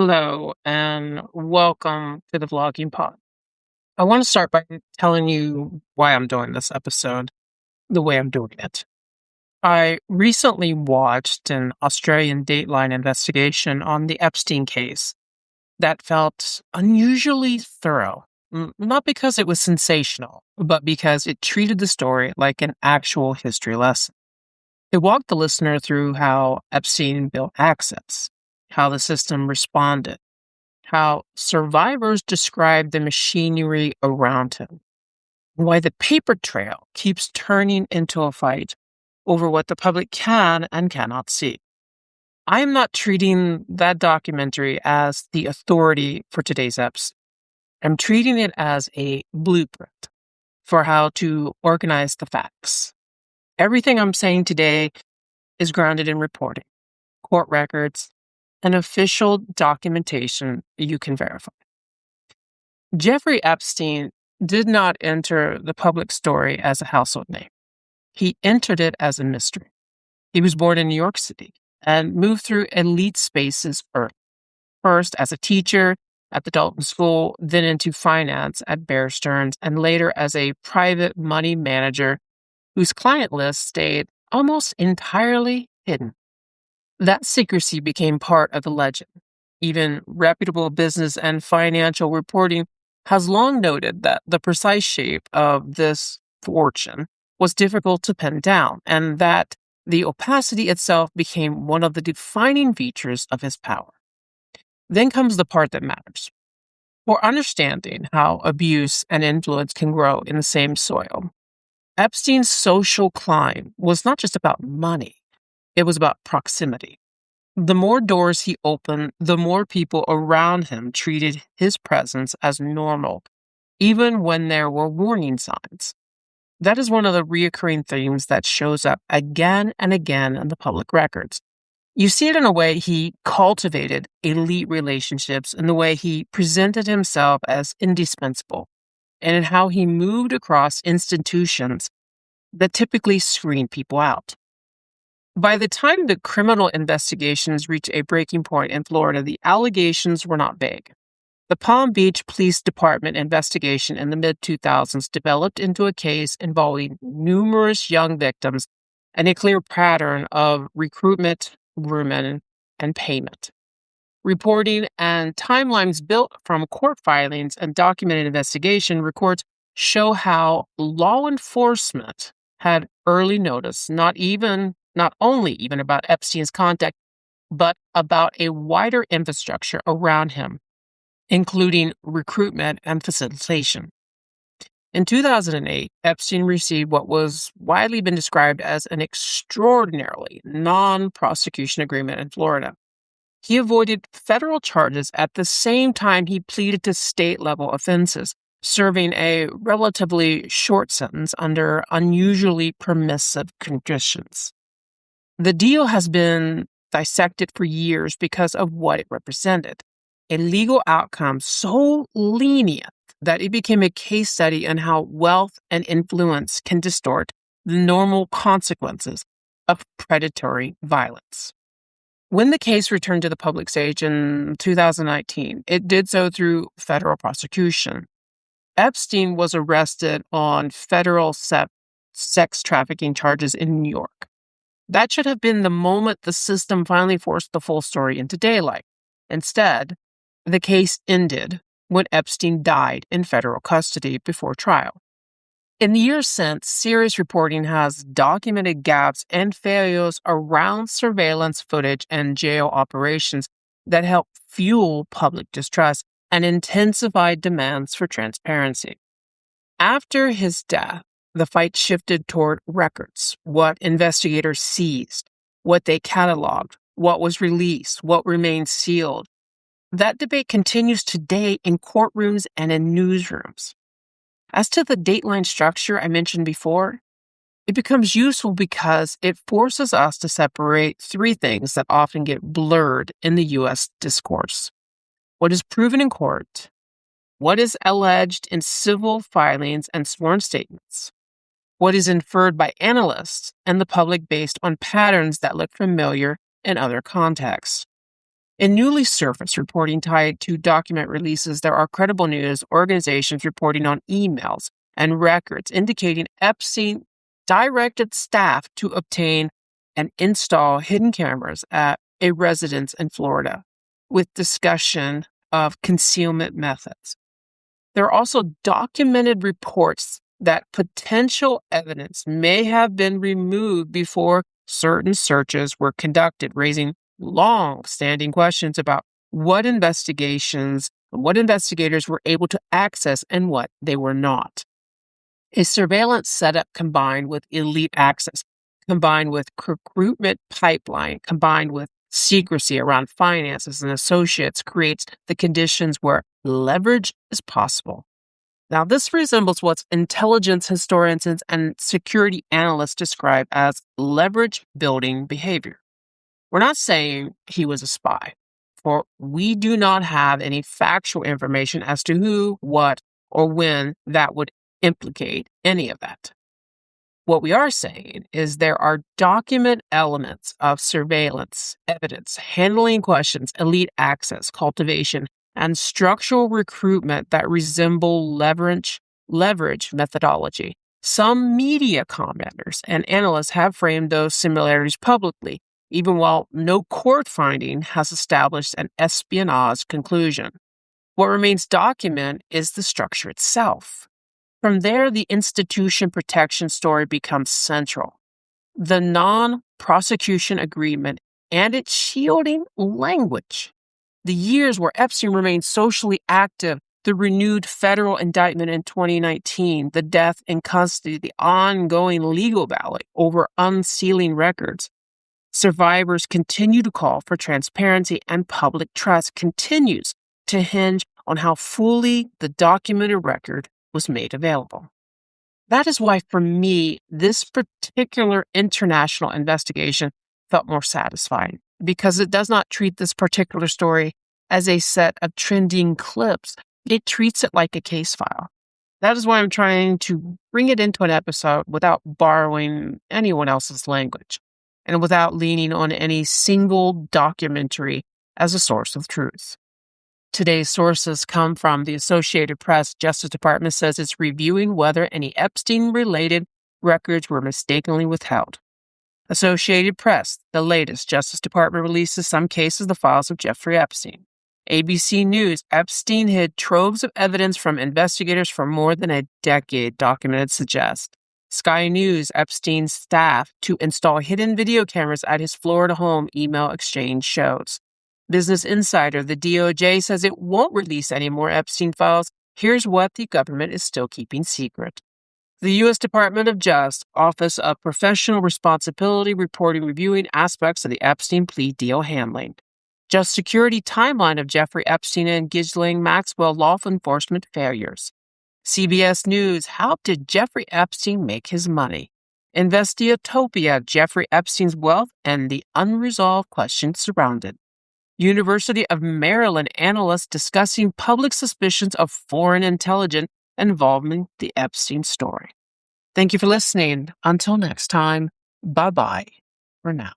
Hello and welcome to the vlogging pod. I want to start by telling you why I'm doing this episode the way I'm doing it. I recently watched an Australian Dateline investigation on the Epstein case that felt unusually thorough. Not because it was sensational, but because it treated the story like an actual history lesson. It walked the listener through how Epstein built access, how the system responded, how survivors describe the machinery around him, why the paper trail keeps turning into a fight over what the public can and cannot see. I am not treating that documentary as the authority for today's episode. I'm treating it as a blueprint for how to organize the facts. Everything I'm saying today is grounded in reporting, court records, and official documentation you can verify. Jeffrey Epstein did not enter the public story as a household name. He entered it as a mystery. He was born in New York City and moved through elite spaces early. First as a teacher at the Dalton School, then into finance at Bear Stearns, and later as a private money manager whose client list stayed almost entirely hidden. That secrecy became part of the legend. Even reputable business and financial reporting has long noted that the precise shape of this fortune was difficult to pin down, and that the opacity itself became one of the defining features of his power. Then comes the part that matters. For understanding how abuse and influence can grow in the same soil, Epstein's social climb was not just about money, it was about proximity. The more doors he opened, the more people around him treated his presence as normal, even when there were warning signs. That is one of the recurring themes that shows up again and again in the public records. You see it in a way he cultivated elite relationships, in the way he presented himself as indispensable, and in how he moved across institutions that typically screen people out. By the time the criminal investigations reached a breaking point in Florida, the allegations were not vague. The Palm Beach Police Department investigation in the mid-2000s developed into a case involving numerous young victims and a clear pattern of recruitment, grooming, and payment. Reporting and timelines built from court filings and documented investigation records show how law enforcement had early notice, not only even about Epstein's contact, but about a wider infrastructure around him, including recruitment and facilitation. In 2008, Epstein received what was widely been described as an extraordinarily non-prosecution agreement in Florida. He avoided federal charges at the same time he pleaded to state-level offenses, serving a relatively short sentence under unusually permissive conditions. The deal has been dissected for years because of what it represented. A legal outcome so lenient that it became a case study in how wealth and influence can distort the normal consequences of predatory violence. When the case returned to the public stage in 2019, it did so through federal prosecution. Epstein was arrested on federal sex trafficking charges in New York. That should have been the moment the system finally forced the full story into daylight. Instead, the case ended when Epstein died in federal custody before trial. In the years since, serious reporting has documented gaps and failures around surveillance footage and jail operations that help fuel public distrust and intensify demands for transparency. After his death, the fight shifted toward records, what investigators seized, what they cataloged, what was released, what remained sealed. That debate continues today in courtrooms and in newsrooms. As to the Dateline structure I mentioned before, it becomes useful because it forces us to separate three things that often get blurred in the U.S. discourse: what is proven in court, what is alleged in civil filings and sworn statements, what is inferred by analysts and the public based on patterns that look familiar in other contexts. In newly surfaced reporting tied to document releases, there are credible news organizations reporting on emails and records indicating Epstein directed staff to obtain and install hidden cameras at a residence in Florida, with discussion of concealment methods. There are also documented reports that potential evidence may have been removed before certain searches were conducted, raising long-standing questions about what investigators were able to access and what they were not. A surveillance setup combined with elite access, combined with recruitment pipeline, combined with secrecy around finances and associates creates the conditions where leverage is possible. Now, this resembles what intelligence historians and security analysts describe as leverage building behavior. We're not saying he was a spy, for we do not have any factual information as to who, what, or when that would implicate any of that. What we are saying is there are document elements of surveillance, evidence, handling questions, elite access, cultivation, and structural recruitment that resemble leverage methodology. Some media commenters and analysts have framed those similarities publicly, even while no court finding has established an espionage conclusion. What remains documented is the structure itself. From there, the institution protection story becomes central. The non-prosecution agreement and its shielding language. The years where Epstein remained socially active, the renewed federal indictment in 2019, the death in custody, the ongoing legal battle over unsealing records. Survivors continue to call for transparency, and public trust continues to hinge on how fully the documented record was made available. That is why, for me, this particular international investigation felt more satisfying, because it does not treat this particular story as a set of trending clips. It treats it like a case file. That is why I'm trying to bring it into an episode without borrowing anyone else's language and without leaning on any single documentary as a source of truth. Today's sources come from the Associated Press. Justice Department says it's reviewing whether any Epstein-related records were mistakenly withheld. Associated Press, the latest. Justice Department releases some cases of the files of Jeffrey Epstein. ABC News, Epstein hid troves of evidence from investigators for more than a decade, documented suggest. Sky News, Epstein's staff to install hidden video cameras at his Florida home, email exchange shows. Business Insider, the DOJ says it won't release any more Epstein files. Here's what the government is still keeping secret. The U.S. Department of Justice, Office of Professional Responsibility, reporting reviewing aspects of the Epstein plea deal handling. Just Security timeline of Jeffrey Epstein and Ghislaine Maxwell law enforcement failures. CBS News, how did Jeffrey Epstein make his money? Investigatopia, Jeffrey Epstein's wealth and the unresolved questions surrounded. University of Maryland analysts discussing public suspicions of foreign intelligence involving the Epstein story. Thank you for listening. Until next time, bye-bye for now.